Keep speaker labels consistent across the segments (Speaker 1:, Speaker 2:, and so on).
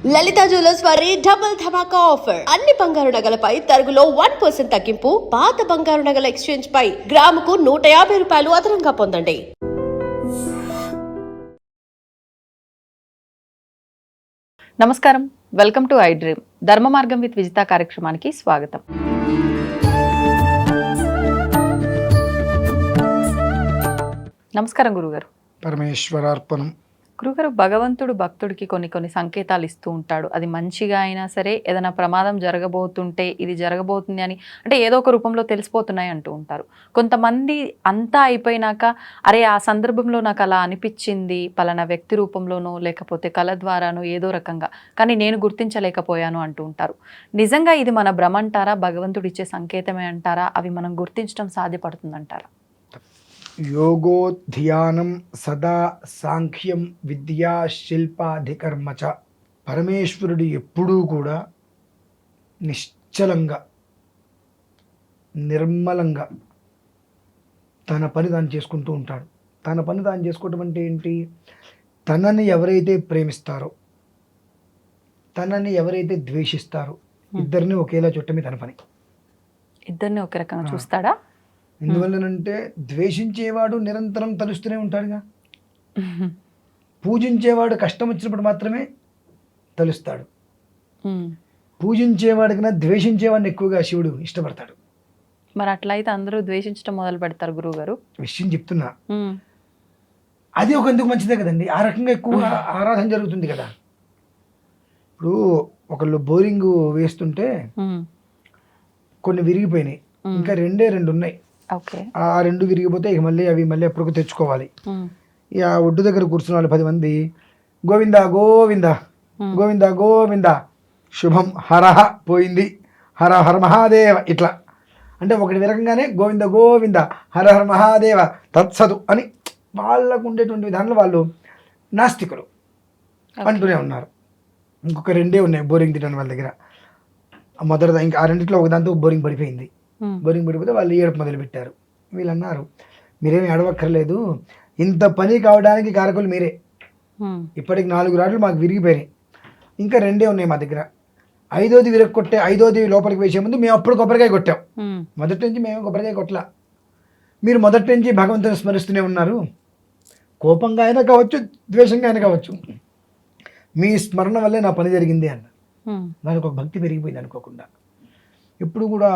Speaker 1: లలిత jewellers వారి double ధమాకా offer. అన్ని బంగారు నగలపై తరుగులో 1% తగ్గింపు. పాత బంగారు నగల ఎక్స్చేంజ్ పై గ్రాముకు 150 రూపాయలు అదనంగా పొందండి.
Speaker 2: నమస్కారం, వెల్కమ్ టు ఐ డ్రీమ్. ధర్మ మార్గం విత్ విజిత కార్యక్రమానికి స్వాగతం. నమస్కారం గురుగారు.
Speaker 3: పరమేశ్వరార్పణం.
Speaker 2: గురుగారు, భగవంతుడు భక్తుడికి కొన్ని సంకేతాలు ఇస్తూ ఉంటాడు. అది మంచిగా అయినా సరే, ఏదైనా ప్రమాదం జరగబోతుంటే ఇది జరగబోతుంది అని అంటే ఏదో ఒక రూపంలో తెలిసిపోతున్నాయి అంటూ ఉంటారు. కొంతమంది అంతా అయిపోయినాక అరే ఆ సందర్భంలో నాకు అలా అనిపించింది, పలానా వ్యక్తి రూపంలోనో లేకపోతే కళ ద్వారానో ఏదో రకంగా, కానీ నేను గుర్తించలేకపోయాను అంటూ ఉంటారు. నిజంగా ఇది మన భ్రమ అంటారా, భగవంతుడు ఇచ్చే సంకేతమే అంటారా, అవి మనం గుర్తించడం సాధ్యపడుతుందంటారా?
Speaker 3: యోగో ధ్యానం సదా సాంఖ్యం విద్యా శిల్పాధికర్మచ. పరమేశ్వరుడు ఎప్పుడూ కూడా నిశ్చలంగా నిర్మలంగా తన పని తాను చేసుకుంటూ ఉంటాడు. తన పని తాను చేసుకోవటం అంటే ఏంటి? తనని ఎవరైతే ప్రేమిస్తారో, తనని ఎవరైతే ద్వేషిస్తారో ఇద్దరిని ఒకేలా చుట్టమే తన పని.
Speaker 2: ఇద్దరిని ఒక రకంగా చూస్తాడా?
Speaker 3: ఎందువల్లనంటే ద్వేషించేవాడు నిరంతరం తలుస్తూనే ఉంటాడుగా. పూజించేవాడు కష్టం వచ్చినప్పుడు మాత్రమే తలుస్తాడు. పూజించేవాడి కన్నా ద్వేషించేవాడిని ఎక్కువగా శివుడు ఇష్టపడతాడు.
Speaker 2: మరి అట్లయితే అందరూ ద్వేషించడం మొదలు పెడతారు గురువుగారు.
Speaker 3: విషయం చెప్తున్నా, అది ఒక ఎందుకు మంచిదే కదండి. ఆ రకంగా ఎక్కువ ఆరాధన జరుగుతుంది కదా. ఇప్పుడు ఒకళ్ళు బోరింగ్ వేస్తుంటే కొన్ని విరిగిపోయినాయి, ఇంకా రెండు ఉన్నాయి. ఆ రెండు విరిగిపోతే ఇక మళ్ళీ ఎప్పటికో తెచ్చుకోవాలి. ఇక ఒడ్డు దగ్గర కూర్చున్న వాళ్ళు 10 మంది గోవింద గోవింద గోవింద గోవింద శుభం హరహ పోయింది, హర హర మహాదేవ ఇట్లా అంటే ఒకటి విరకంగానే గోవింద గోవింద హర హర మహాదేవ తత్సదు అని వాళ్ళకు ఉండేటువంటి విధానంలో వాళ్ళు నాస్తికులు అంటూనే ఉన్నారు. ఇంకొక 2 ఉన్నాయి బోరింగ్ తినని వాళ్ళ దగ్గర. మొదటిదా ఇంకా ఆ రెండిట్లో ఒకదాంతో బోరింగ్ పడిపోయింది. బోరింగ్ పడిపోతే వాళ్ళు ఏడుపు మొదలుపెట్టారు. వీళ్ళు అన్నారు, మీరేమి ఏడవక్కర్లేదు, ఇంత పని కావడానికి కారకులు మీరే. ఇప్పటికి 4 రాడ్లు మాకు విరిగిపోయినాయి, ఇంకా 2 ఉన్నాయి మా దగ్గర. 5వది విరగొట్టే 5వది లోపలికి వేసే ముందు మేము అప్పుడు కొబ్బరికాయ కొట్టాం. మొదటి నుంచి మేము కొబ్బరికాయ కొట్టలా. మీరు మొదటి నుంచి భగవంతుని స్మరిస్తూనే ఉన్నారు. కోపంగా అయినా కావచ్చు, ద్వేషంగా అయినా కావచ్చు, మీ స్మరణ వల్లే నా పని జరిగింది అన్న. దానికి ఒక భక్తి పెరిగిపోయింది అనుకోకుండా. ఎప్పుడు కూడా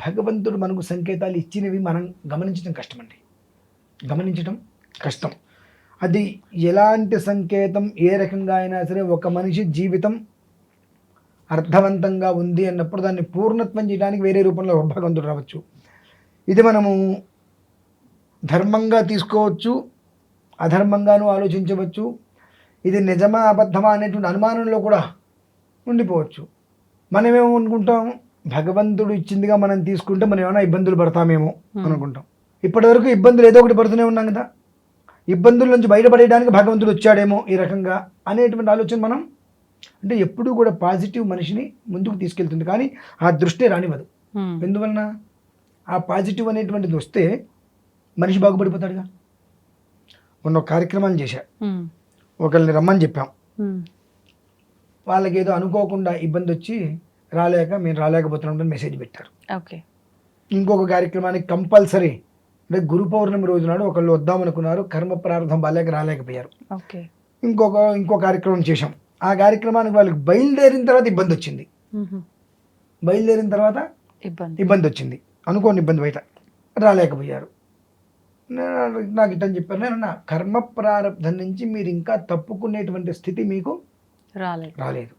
Speaker 3: భగవంతుడు మనకు సంకేతాలు ఇచ్చినవి మనం గమనించడం కష్టం. అది ఎలాంటి సంకేతం, ఏ రకంగా అయినా సరే ఒక మనిషి జీవితం అర్థవంతంగా ఉంది అన్నప్పుడు దాన్ని పూర్ణత్వం చేయడానికి వేరే రూపంలో భగవంతుడు రావచ్చు. ఇది మనము ధర్మంగా తీసుకోవచ్చు, అధర్మంగానూ ఆలోచించవచ్చు. ఇది నిజమా అబద్ధమా అనేటువంటి అనుమానంలో కూడా ఉండిపోవచ్చు. మనమేమనుకుంటాం, భగవంతుడు ఇచ్చిందిగా మనం తీసుకుంటే మనం ఏమైనా ఇబ్బందులు పడతామేమో అనుకుంటాం. ఇప్పటివరకు ఇబ్బందులు ఏదో ఒకటి పడుతూనే ఉన్నాం కదా. ఇబ్బందుల నుంచి బయటపడేయడానికి భగవంతుడు వచ్చాడేమో ఈ రకంగా అనేటువంటి ఆలోచన మనం అంటే ఎప్పుడూ కూడా పాజిటివ్ మనిషిని ముందుకు తీసుకెళ్తుంది, కానీ ఆ దృష్టి రానివ్వదు. ఎందువలన? ఆ పాజిటివ్ అనేటువంటిది వస్తే మనిషి బాగుపడిపోతాడుగా. మొన్న ఒక కార్యక్రమాన్ని చేశా, ఒకరిని రమ్మని చెప్పాం. వాళ్ళకి ఏదో అనుకోకుండా ఇబ్బంది వచ్చి మేము రాలేకపోతున్నాం మెసేజ్ పెట్టారు. ఇంకొక కార్యక్రమానికి కంపల్సరీ అంటే గురు పౌర్ణమి రోజు నాడు ఒకళ్ళు వద్దామనుకున్నారు, కర్మ ప్రారంభం బాలేక రాలేకపోయారు. ఇంకో కార్యక్రమం చేశాం. ఆ కార్యక్రమానికి వాళ్ళకి బయలుదేరిన తర్వాత ఇబ్బంది వచ్చింది. అనుకోని ఇబ్బంది, బయట రాలేకపోయారు. నాకు ఇట్టని చెప్పారు. నేను కర్మ ప్రారంభం నుంచి మీరు ఇంకా తప్పుకునేటువంటి స్థితి మీకు రాలేదు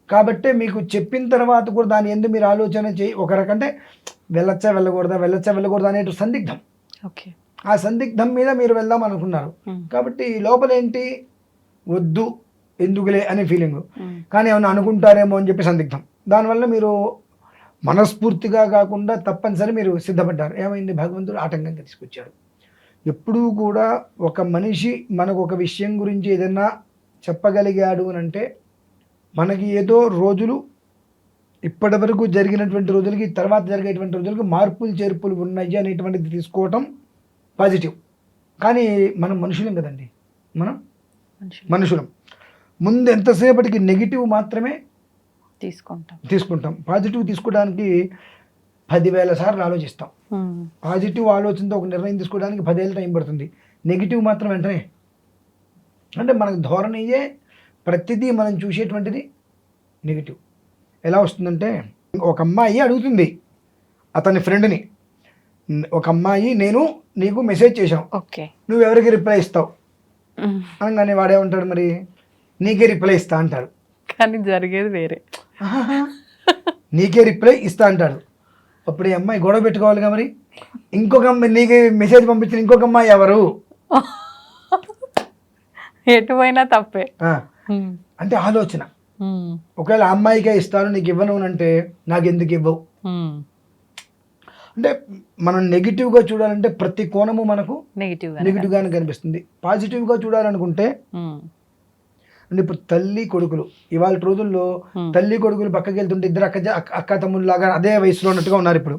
Speaker 3: కాబట్టి మీకు చెప్పిన తర్వాత కూడా దాని ఎందుకు మీరు ఆలోచన చేయి. ఒక రకంటే వెళ్ళకూడదా అనేటు సందిగ్ధం. ఆ సందిగ్ధం మీద మీరు వెళ్దాం అనుకున్నారు కాబట్టి లోపల ఏంటి, వద్దు ఎందుకులే అనే ఫీలింగ్, కానీ ఏమన్నా అనుకుంటారేమో అని చెప్పి సందిగ్ధం. దానివల్ల మీరు మనస్ఫూర్తిగా కాకుండా తప్పనిసరి మీరు సిద్ధపడ్డారు. ఏమైంది, భగవంతుడు ఆటంకంగా తీసుకొచ్చాడు. ఎప్పుడూ కూడా ఒక మనిషి మనకు ఒక విషయం గురించి ఏదైనా చెప్పగలిగాడు అని అంటే మనకి ఏదో రోజులు ఇప్పటి వరకు జరిగినటువంటి రోజులకి తర్వాత జరిగేటువంటి రోజులకి మార్పులు చేర్పులు ఉన్నాయి అనేటువంటిది తీసుకోవటం పాజిటివ్. కానీ మనం మనుషులం కదండి, మనం మనుషులం. ముందు ఎంతసేపటికి నెగిటివ్ మాత్రమే
Speaker 2: తీసుకుంటాం.
Speaker 3: పాజిటివ్ తీసుకోవడానికి 10,000 సార్లు ఆలోచిస్తాం. పాజిటివ్ ఆలోచనతో ఒక నిర్ణయం తీసుకోవడానికి 10 ఏళ్ళ టైం పడుతుంది. నెగిటివ్ మాత్రం వెంటనే. అంటే మనకు ధోరణియే ప్రతిదీ మనం చూసేటువంటిది నెగిటివ్. ఎలా వస్తుందంటే ఒక అమ్మాయి అడుగుతుంది అతని ఫ్రెండ్ని, ఒక అమ్మాయి నేను నీకు మెసేజ్ చేశాం,
Speaker 2: ఓకే,
Speaker 3: నువ్వు ఎవరికి రిప్లై ఇస్తావు అనగానే వాడేమంటాడు, మరి నీకే రిప్లై ఇస్తా అంటాడు.
Speaker 2: కానీ జరిగేది వేరే.
Speaker 3: నీకే రిప్లై ఇస్తా అంటాడు. అప్పుడు ఈ అమ్మాయి గొడవ పెట్టుకోవాలిగా, మరి ఇంకొక అమ్మాయి నీకు మెసేజ్ పంపించిన ఇంకొక అమ్మాయి ఎవరు?
Speaker 2: ఎటువైనా తప్పే.
Speaker 3: అంటే ఆలోచన. ఒకవేళ అమ్మాయికే ఇస్తాను నీకు ఇవ్వను అంటే నాకు ఎందుకు ఇవ్వవు. అంటే మనం నెగిటివ్గా చూడాలంటే ప్రతి కోణము మనకు నెగిటివ్గానే కనిపిస్తుంది. పాజిటివ్గా చూడాలనుకుంటే అంటే ఇప్పుడు తల్లి కొడుకులు ఇవాళ రోజుల్లో తల్లి కొడుకులు పక్కకి వెళ్తుంటే ఇద్దరు అక్క తమ్ముళ్ళలాగా అదే వయసులో ఉన్నట్టుగా ఉన్నారు. ఇప్పుడు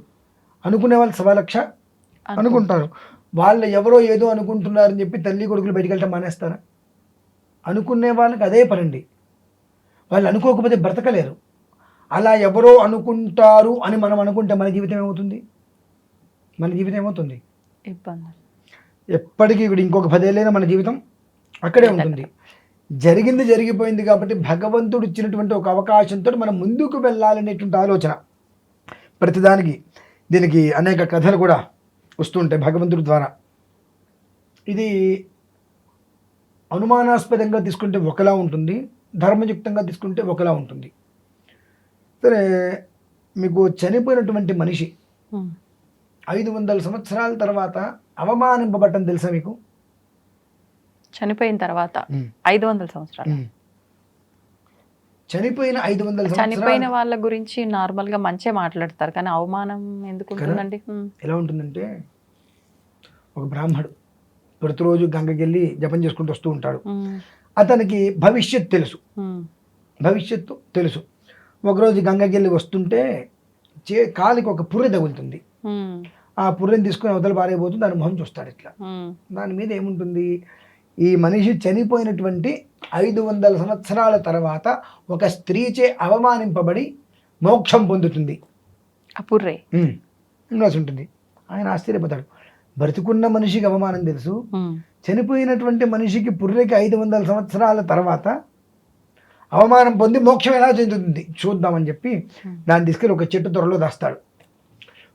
Speaker 3: అనుకునే వాళ్ళు 1,00,000 అనుకుంటారు. వాళ్ళు ఎవరో ఏదో అనుకుంటున్నారని చెప్పి తల్లి కొడుకులు బయటికి వెళ్ళటం మానేస్తారా? అనుకునే వాళ్ళకి అదే పనండి. వాళ్ళు అనుకోకపోతే బ్రతకలేరు. అలా ఎవరో అనుకుంటారు అని మనం అనుకుంటే మన జీవితం ఏమవుతుంది? ఎప్పటికీ ఇప్పుడు ఇంకొక 10 ఏళ్ళైనా మన జీవితం అక్కడే ఉంటుంది. జరిగింది జరిగిపోయింది కాబట్టి భగవంతుడు ఇచ్చినటువంటి ఒక అవకాశంతో మనం ముందుకు వెళ్ళాలనేటువంటి ఆలోచన ప్రతిదానికి. దీనికి అనేక కథలు కూడా వస్తుంటాయి భగవంతుడి ద్వారా. ఇది అనుమానాస్పదంగా తీసుకుంటే ఒకలా ఉంటుంది, ధర్మయుక్తంగా తీసుకుంటే ఒకలా ఉంటుంది. సరే, మీకు చనిపోయినటువంటి మనిషి 500 సంవత్సరాల తర్వాత అవమానింపబట్టం తెలుసా మీకు?
Speaker 2: చనిపోయిన తర్వాత 500 సంవత్సరాలు
Speaker 3: చనిపోయిన
Speaker 2: వాళ్ళ గురించి నార్మల్ గా మంచిగా మాట్లాడతారు, కానీ అవమానం ఎందుకు ఉంటుందండి?
Speaker 3: ఎలా ఉంటుందంటే, ఒక బ్రాహ్మడు ప్రతిరోజు గంగకి వెళ్ళి జపం చేసుకుంటూ వస్తూ ఉంటాడు. అతనికి భవిష్యత్తు తెలుసు. ఒకరోజు గంగకి వెళ్ళి వస్తుంటే కాలికి ఒక పుర్రె తగులుతుంది. ఆ పుర్రెని తీసుకుని అవతల పారైపోతుంది. దాని మొహం చూస్తాడు ఇట్లా. దాని మీద ఏముంటుంది? ఈ మనిషి చనిపోయినటువంటి 500 సంవత్సరాల తర్వాత ఒక స్త్రీచే అవమానింపబడి మోక్షం పొందుతుంది. రాసి ఉంటుంది. ఆయన ఆశ్చర్యపోతాడు. బ్రతికున్న మనిషికి అవమానం తెలుసు, చనిపోయినటువంటి మనిషికి పుర్రెకి 500 సంవత్సరాల తర్వాత అవమానం పొంది మోక్షం ఎలా చెందుతుంది చూద్దామని చెప్పి దాన్ని తీసుకెళ్ళి ఒక చెట్టు త్వరలో దాస్తాడు.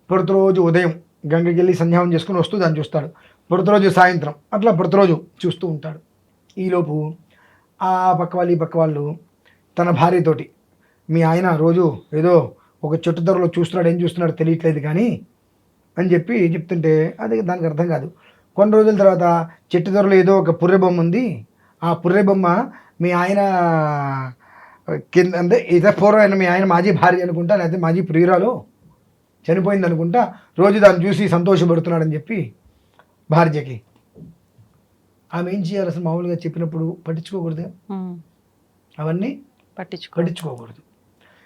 Speaker 3: ప్రతిరోజు ఉదయం గంగకి వెళ్ళి సంధ్యావం చేసుకుని వస్తూ దాన్ని చూస్తాడు. ప్రతిరోజు సాయంత్రం అట్లా ప్రతిరోజు చూస్తూ ఉంటాడు. ఈలోపు ఆ పక్క వాళ్ళు ఈ పక్క వాళ్ళు తన భార్యతోటి, మీ ఆయన రోజు ఏదో ఒక చెట్టు త్వరలో చూస్తున్నాడు, ఏం చూస్తున్నాడు తెలియట్లేదు కానీ అని చెప్పి చెప్తుంటే అది దానికి అర్థం కాదు. కొన్ని రోజుల తర్వాత చెట్టు త్వరలో ఏదో ఒక పుర్రె బొమ్మ ఉంది, ఆ పుర్రె బొమ్మ మీ ఆయన కింద అంటే ఇతర పూర్వం అయిన మీ ఆయన మాజీ భార్య అనుకుంటా, లేకపోతే మాజీ ప్రియురాలు చనిపోయింది అనుకుంటా, రోజు దాన్ని చూసి సంతోషపడుతున్నాడని చెప్పి భార్యకి. ఆమె ఏం చేయాలి? అసలు మామూలుగా చెప్పినప్పుడు పట్టించుకోకూడదు, అవన్నీ పట్టించుకోకూడదు.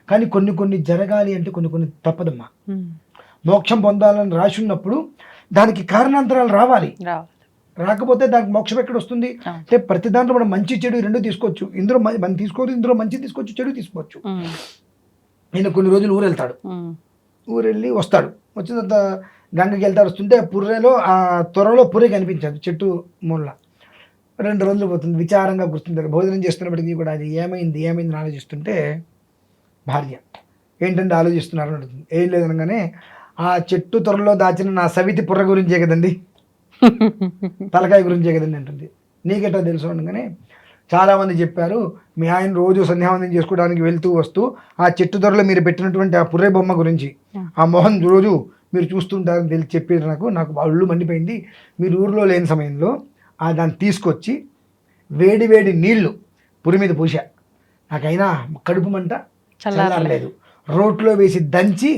Speaker 3: కానీ కొన్ని జరగాలి అంటే కొన్ని తప్పదమ్మా. మోక్షం పొందాలని రాసి ఉన్నప్పుడు దానికి కారణాంతరాలు రావాలి. రాకపోతే దానికి మోక్షం ఎక్కడ వస్తుంది? అంటే ప్రతి దాంట్లో మనం మంచి చెడు రెండు తీసుకోవచ్చు. ఇందులో మనం తీసుకోవచ్చు, ఇందులో మంచి తీసుకోవచ్చు, చెడు తీసుకోవచ్చు. నేను కొన్ని రోజులు ఊరు వెళ్తాడు, ఊరు వెళ్ళి వస్తాడు. వచ్చిన తర్వాత గంగకి వెళ్తాడు. వస్తుంటే పుర్రెలో ఆ త్వరలో పుర్రె కనిపించదు చెట్టు మూల. 2 రోజులు పోతుంది. విచారంగా గుర్తుంటారు. భోజనం చేస్తున్నప్పటికీ కూడా అది ఏమైంది అని ఆలోచిస్తుంటే భార్య ఏంటంటే ఆలోచిస్తున్నారు అని అడుగుతుంది. ఏం లేదనగానే, ఆ చెట్టు త్వరలో దాచిన నా సవితి పుర్ర గురించే కదండి, తలకాయ గురించే కదండి అంటుంది. నీకెట్టా తెలుసు అనగానే, చాలామంది చెప్పారు మీ ఆయన రోజు సంధ్యావందనం చేసుకోవడానికి వెళ్తూ వస్తూ ఆ చెట్టు త్వరలో మీరు పెట్టినటువంటి ఆ పుర్రె బొమ్మ గురించి, ఆ మొహం రోజు మీరు చూస్తుంటారని తెలిసి చెప్పారు. నాకు ఒళ్ళు మండిపోయింది. మీరు ఊరిలో లేని సమయంలో దాన్ని తీసుకొచ్చి వేడి నీళ్లు పురి మీద పూసా, నాకైనా కడుపు మంట చల్లారలేదు. రోట్లో వేసి దంచి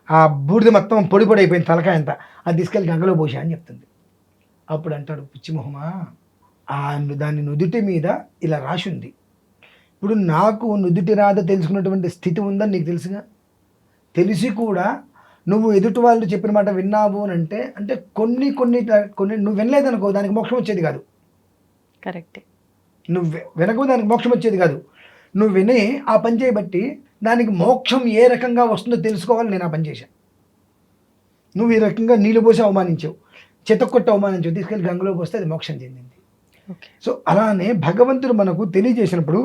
Speaker 3: ఆ బూడిద మొత్తం పొడి అయిపోయింది తలకాయ అంతా, అది తీసుకెళ్ళి గంగలో పోసా అని చెప్తుంది. అప్పుడు అంటాడు, పిచ్చిమొహమా, దాని నుదుటి మీద ఇలా రాసి ఉంది. ఇప్పుడు నాకు నుదుటి రాత తెలుసుకున్నటువంటి స్థితి ఉందని నీకు తెలుసుగా, తెలిసి కూడా నువ్వు ఎదుటి వాళ్ళు చెప్పిన మాట విన్నావు అని అంటే కొన్ని నువ్వు వినలేదనుకో, దానికి మోక్షం వచ్చేది కాదు.
Speaker 2: కరెక్టే.
Speaker 3: నువ్వు వినకపోతే దానికి మోక్షం వచ్చేది కాదు. నువ్వు విని ఆ పని చేయబట్టి దానికి మోక్షం ఏ రకంగా వస్తుందో తెలుసుకోవాలి. నేను ఆ పని చేశాను. నువ్వు ఈ రకంగా నీళ్ళు పోసి అవమానించావు, చెత్తకొట్టి అవమానించావు, తీసుకెళ్ళి గంగలో పోస్తే అది మోక్షం చెందింది. సో అలానే భగవంతుడు మనకు తెలియజేసినప్పుడు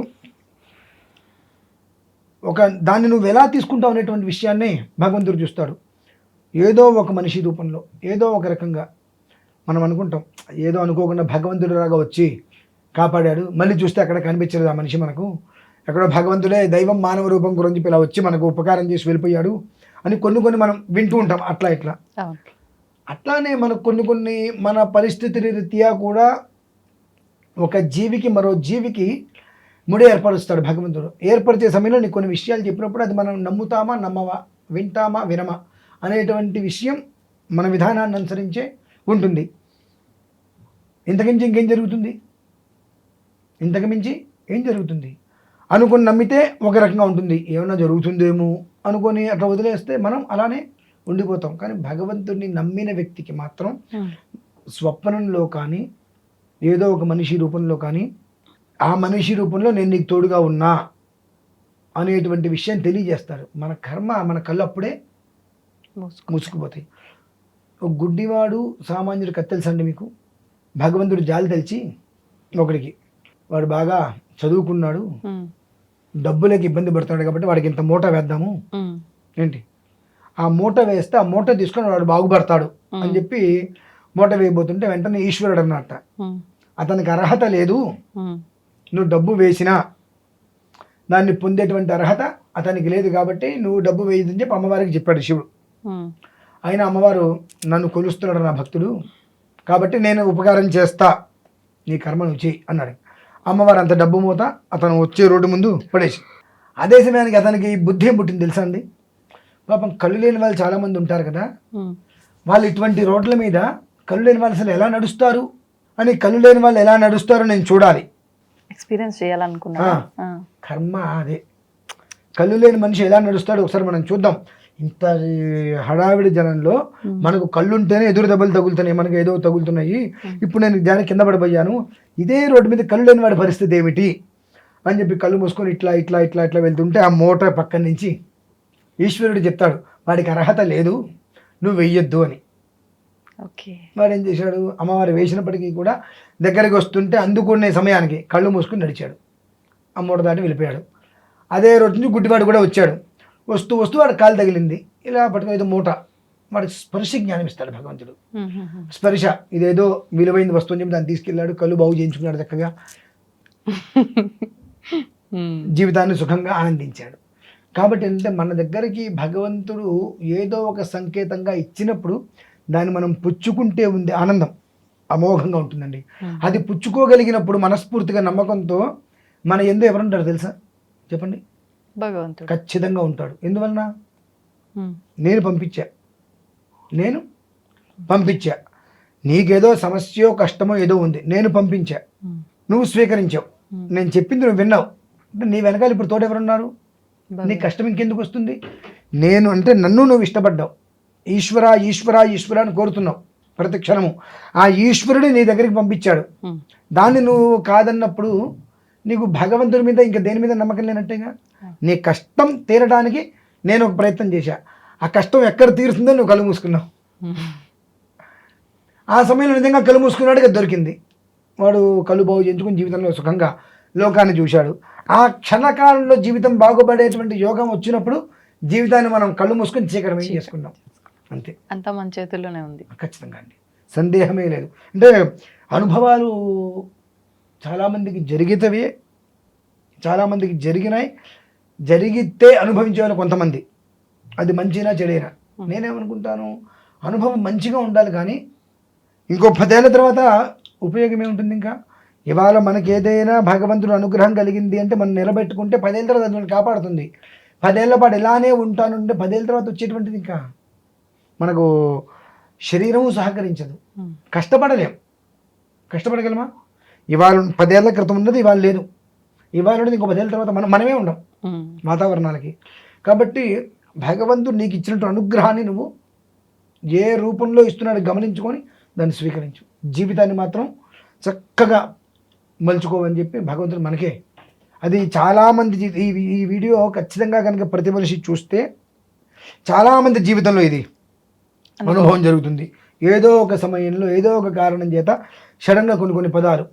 Speaker 3: దాన్ని నువ్వు ఎలా తీసుకుంటావు అనేటువంటి విషయాన్ని భగవంతుడు చూస్తాడు. ఏదో ఒక మనిషి రూపంలో ఏదో ఒక రకంగా మనం అనుకుంటాం, ఏదో అనుకోకుండా భగవంతుడు లాగా వచ్చి కాపాడాడు, మళ్ళీ చూస్తే అక్కడ కనిపించలేదు ఆ మనిషి మనకు, ఎక్కడో భగవంతుడే దైవం మానవ రూపం గురించి ఇలా వచ్చి మనకు ఉపకారం చేసి వెళ్ళిపోయాడు అని కొన్ని మనం వింటూ ఉంటాం. ఇట్లా అట్లానే మనకు కొన్ని మన పరిస్థితి రీత్యా కూడా ఒక జీవికి మరో జీవికి ముడి ఏర్పరుస్తాడు భగవంతుడు. ఏర్పరిచే సమయంలో నీకు కొన్ని విషయాలు చెప్పినప్పుడు అది మనం నమ్ముతామా నమ్మవా, వింటామా వినమా అనేటువంటి విషయం మన విధానాన్ని అనుసరించే ఉంటుంది. ఇంతకుమించి ఇంకేం జరుగుతుంది? ఇంతకుమించి ఏం జరుగుతుంది? అనుకుని నమ్మితే ఒక రకంగా ఉంటుంది, ఏమైనా జరుగుతుందేమో అనుకొని అట్లా వదిలేస్తే మనం అలానే ఉండిపోతాం. కానీ భగవంతుడిని నమ్మిన వ్యక్తికి మాత్రం స్వప్నంలో కానీ ఏదో ఒక మనిషి రూపంలో కానీ ఆ మనిషి రూపంలో నేను నీకు తోడుగా ఉన్నా అనేటువంటి విషయం తెలియజేస్తారు. మన కర్మ మన కళ్ళు అప్పుడే మూసుకుపోతాయి. ఒక గుడ్డివాడు సామాన్యుడు తెలుసండి మీకు? భగవంతుడు జాలి తెలిసి ఒకడికి, వాడు బాగా చదువుకున్నాడు, డబ్బులకి ఇబ్బంది పడుతున్నాడు కాబట్టి వాడికి ఇంత మూట వేద్దాము ఏంటి, ఆ మూట వేస్తే ఆ మూట తీసుకొని వాడు బాగుపడతాడు అని చెప్పి మూట వేయబోతుంటే వెంటనే ఈశ్వరుడు అన్నట్ట, అతనికి అర్హత లేదు, నువ్వు డబ్బు వేసినా దాన్ని పొందేటువంటి అర్హత అతనికి లేదు కాబట్టి నువ్వు డబ్బు వేయదని చెప్పి అమ్మవారికి చెప్పాడు శివుడు. అయినా అమ్మవారు నన్ను కొలుస్తున్నాడు నా భక్తుడు కాబట్టి నేను ఉపకారం చేస్తా, నీ కర్మ నువ్వు చేయి అన్నాడు. అమ్మవారు అంత డబ్బు మూత అతను వచ్చే రోడ్డు ముందు పడేసి, అదే సమయానికి అతనికి బుద్ధి ఏం పుట్టింది తెలుసా అండి? పాపం కళ్ళు లేని వాళ్ళు చాలామంది ఉంటారు కదా, వాళ్ళు ఇటువంటి రోడ్ల మీద కళ్ళు లేని వాళ్ళు అసలు ఎలా నడుస్తారు అని, కళ్ళు లేని వాళ్ళు ఎలా నడుస్తారో నేను చూడాలి,
Speaker 2: ఎక్స్పీరియన్స్ చేయాలనుకున్నా.
Speaker 3: కర్మ అదే, కళ్ళు లేని మనిషి ఎలా నడుస్తాడో ఒకసారి మనం చూద్దాం. ఇంత హడావిడి జనంలో మనకు కళ్ళుంటేనే ఎదురు దెబ్బలు తగులుతున్నాయి, మనకు ఏదో తగులుతున్నాయి, ఇప్పుడు నేను దాని కింద పడిపోయాను, ఇదే రోడ్డు మీద కళ్ళు లేని వాడి పరిస్థితి ఏమిటి అని చెప్పి కళ్ళు మూసుకొని ఇట్లా ఇట్లా ఇట్లా ఇట్లా వెళ్తుంటే ఆ మోటార్ పక్కన నుంచి ఈశ్వరుడు చెప్తాడు వాడికి అర్హత లేదు, నువ్వు వెయ్యొద్దు అని. వాడు ఏం చేశాడు? అమ్మవారు వేసినప్పటికీ కూడా దగ్గరికి వస్తుంటే అందుకునే సమయానికి కళ్ళు మూసుకుని నడిచాడు, ఆ మూట దాటి వెళ్ళిపోయాడు. అదే రోడ్డు నుంచి గుడ్డివాడు కూడా వచ్చాడు, వస్తూ వాడు కాలు తగిలింది, ఇలా పట్టుకుని మూట, వాడికి స్పర్శ జ్ఞానం ఇస్తాడు భగవంతుడు. స్పర్శ ఇదేదో విలువైన వస్తువు అని చెప్పి దాన్ని తీసుకెళ్ళాడు, కళ్ళు బాగు చేయించుకున్నాడు, చక్కగా జీవితాన్ని సుఖంగా ఆనందించాడు. కాబట్టి ఏంటంటే మన దగ్గరికి భగవంతుడు ఏదో ఒక సంకేతంగా ఇచ్చినప్పుడు దాన్ని మనం పుచ్చుకుంటే ఉంది ఆనందం అమోఘంగా ఉంటుందండి. అది పుచ్చుకోగలిగినప్పుడు మనస్ఫూర్తిగా నమ్మకంతో మన ఎందు ఎవరుంటారు తెలుసా చెప్పండి?
Speaker 2: భగవంతుడు
Speaker 3: ఖచ్చితంగా ఉంటాడు. ఎందువలన? నేను పంపించా, నీకేదో సమస్యో కష్టమో ఏదో ఉంది, నేను పంపించా, నువ్వు స్వీకరించావు, నేను చెప్పింది నువ్వు విన్నావు, అంటే నీ వెనకాల ఇప్పుడు తోడు ఎవరున్నారు? నీ కష్టం ఇంకెందుకు వస్తుంది? నేను అంటే నన్ను నువ్వు ఇష్టపడ్డావు, ఈశ్వర ఈశ్వర ఈశ్వర అని కోరుతున్నావు ప్రతి క్షణము, ఆ ఈశ్వరుడు నీ దగ్గరికి పంపించాడు. దాన్ని నువ్వు కాదన్నప్పుడు నీకు భగవంతుడి మీద ఇంకా దేని మీద నమ్మకం లేనట్టేగా. నీ కష్టం తీరడానికి నేను ఒక ప్రయత్నం చేశా, ఆ కష్టం ఎక్కడ తీరుతుందో నువ్వు కళ్ళు మూసుకున్నావు. ఆ సమయంలో నిజంగా కళ్ళు మూసుకున్నాడు, దొరికింది, వాడు కళ్ళు బాగు చేయించుకుని జీవితంలో సుఖంగా లోకాన్ని చూశాడు. ఆ క్షణకాలంలో జీవితం బాగుపడేటువంటి యోగం వచ్చినప్పుడు జీవితాన్ని మనం కళ్ళు మూసుకొని చీకరమే చేసుకున్నాం, అంతే.
Speaker 2: అంత మన చేతుల్లోనే ఉంది.
Speaker 3: ఖచ్చితంగా అండి, సందేహమే లేదు. అంటే అనుభవాలు చాలామందికి జరిగితవే, చాలామందికి జరిగినాయి, జరిగితే అనుభవించేవాళ్ళు కొంతమంది, అది మంచినా చెడైనా. నేనేమనుకుంటాను, అనుభవం మంచిగా ఉండాలి, కానీ ఇంకో 10 ఏళ్ళ తర్వాత ఉపయోగం ఏముంటుంది? ఇంకా ఇవాళ మనకి ఏదైనా భగవంతుడు అనుగ్రహం కలిగింది అంటే మనం నిలబెట్టుకుంటే 10 ఏళ్ళ తర్వాత మనల్ని కాపాడుతుంది. 10 ఏళ్ల పాటు ఇలానే ఉంటానంటే 10 ఏళ్ళ తర్వాత వచ్చేటువంటిది ఇంకా మనకు శరీరము సహకరించదు, కష్టపడగలమా? ఇవాళ 10 ఏళ్ల క్రితం ఉన్నది ఇవాళ లేదు, ఇవాళ ఉన్నది ఇంకో 10 ఏళ్ళ తర్వాత మనమే ఉండం వాతావరణాలకి. కాబట్టి భగవంతుడు నీకు ఇచ్చినట్టు అనుగ్రహాన్ని నువ్వు ఏ రూపంలో ఇస్తున్నాడు గమనించుకొని దాన్ని స్వీకరించు. జీవితాన్ని మాత్రం చక్కగా మలుచుకోవని చెప్పి భగవంతుడు మనకే. అది చాలామంది ఈ వీడియో ఖచ్చితంగా కనుక ప్రతి మనిషి చూస్తే చాలామంది జీవితంలో ఇది అనుభవం జరుగుతుంది. ఏదో ఒక సమయంలో ఏదో ఒక కారణం చేత సడన్గా కొన్ని పదాలు,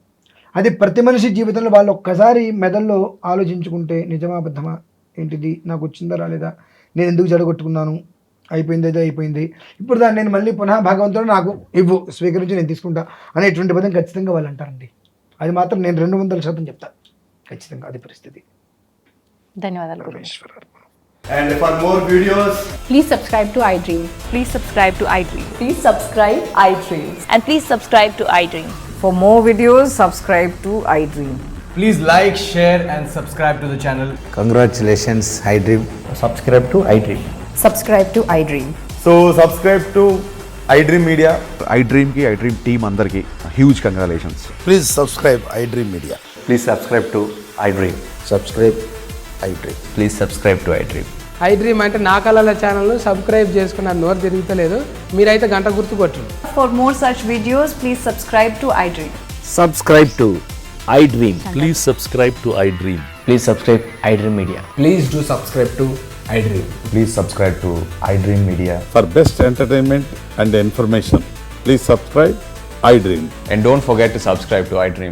Speaker 3: అది ప్రతి మనిషి జీవితంలో వాళ్ళు ఒక్కసారి మెదల్లో ఆలోచించుకుంటే నిజమా అబద్ధమా, ఏంటిది, నాకు వచ్చిందా రాలేదా, నేను ఎందుకు జడగొట్టుకున్నాను, అయిపోయింది ఏదో అయిపోయింది, ఇప్పుడు దాన్ని నేను మళ్ళీ పునః భగవంతుడు నాకు ఇవ్వు, స్వీకరించి నేను తీసుకుంటా అనేటువంటి పదం ఖచ్చితంగా వాళ్ళు అంటారండి. అది మాత్రం నేను 200% చెప్తాను, ఖచ్చితంగా అది పరిస్థితి.
Speaker 2: ధన్యవాదాలు గురు.
Speaker 4: And for more videos,
Speaker 5: Please subscribe to iDream.
Speaker 6: Please subscribe to iDream.
Speaker 5: Please subscribe iDream.
Speaker 6: And please subscribe to iDream.
Speaker 7: For more videos, subscribe to iDream.
Speaker 4: please like, share and subscribe to the channel.
Speaker 8: Congratulations, iDream.
Speaker 9: Subscribe to iDream.
Speaker 7: Subscribe to iDream.
Speaker 9: So subscribe to iDream Media.
Speaker 10: iDream ki iDream team andarki huge congratulations.
Speaker 8: Please subscribe iDream Media.
Speaker 9: Please subscribe to iDream.
Speaker 8: Subscribe iDream.
Speaker 9: Please subscribe to iDream.
Speaker 11: iDream అంటే నా కళల ఛానల్ను subscribe చేసుకున్న నోరు తిరుగుతలేదు, మీరైతే గంట గుర్తు కొట్టండి.
Speaker 7: For more such videos, please subscribe to iDream.
Speaker 9: Subscribe to iDream.
Speaker 12: Please subscribe to iDream.
Speaker 9: Please subscribe iDream Media.
Speaker 4: Please do subscribe to iDream.
Speaker 9: Please subscribe to iDream Media.
Speaker 10: For best entertainment and information, please subscribe iDream.
Speaker 9: And don't forget to subscribe to iDream.